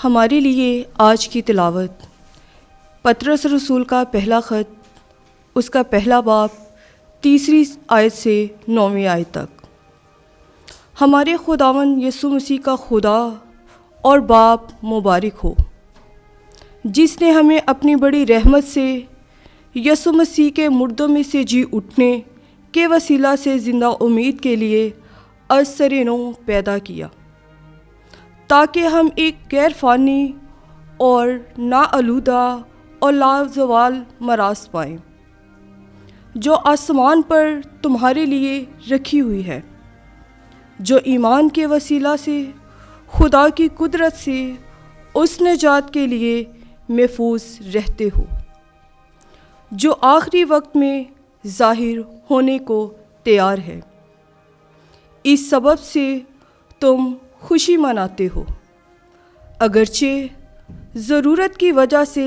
हमारे लिए आज की तिलावत पतरस रसूल का पहला ख़त, उसका पहला बाब, 3 आयत से 9 आयत तक। हमारे खुदावन यसु मसीह का खुदा और बाप मुबारक हो, जिसने हमें अपनी बड़ी रहमत से यसु मसीह के मुर्दों में से जी उठने के वसीला से ज़िंदा उम्मीद के लिए असर-ए-नो पैदा किया, ताकि हम एक गैर फ़ानी और नाआलूदा और लाजवाल मरास पाएँ, जो आसमान पर तुम्हारे लिए रखी हुई है, जो ईमान के वसीला से खुदा की कुदरत से उस निजात के लिए महफूज रहते हो, जो आखिरी वक्त में ज़ाहिर होने को तैयार है। इस सबब से तुम खुशी मनाते हो, अगरचे ज़रूरत की वजह से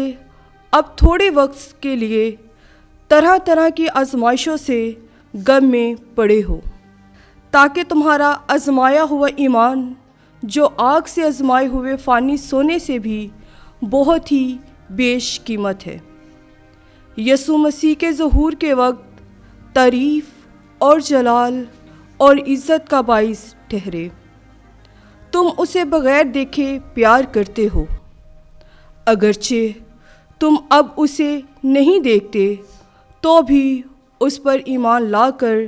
अब थोड़े वक्त के लिए तरह तरह की आजमाइशों से गम में पड़े हो, ताकि तुम्हारा आजमाया हुआ ईमान, जो आग से आजमाए हुए फ़ानी सोने से भी बहुत ही बेशकीमत है, यसु मसीह के ज़हूर के वक्त तारीफ़ और जलाल और इज़्ज़त का बाइस ठहरे। तुम उसे बग़ैर देखे प्यार करते हो, अगरचे तुम अब उसे नहीं देखते तो भी उस पर ईमान लाकर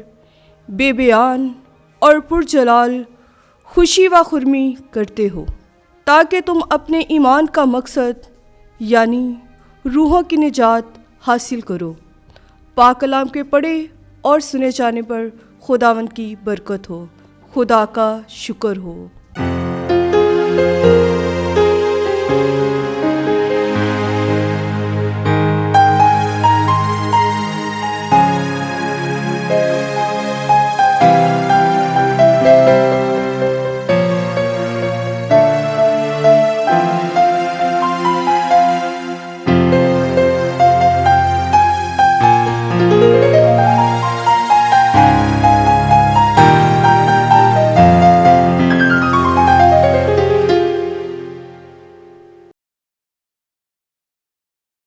बेबयान और पुरजलाल खुशी व खुर्मी करते हो, ताकि तुम अपने ईमान का मकसद यानी रूहों की निजात हासिल करो। पाक कलाम के पढ़े और सुने जाने पर खुदावंद की बरकत हो। खुदा का शुक्र हो।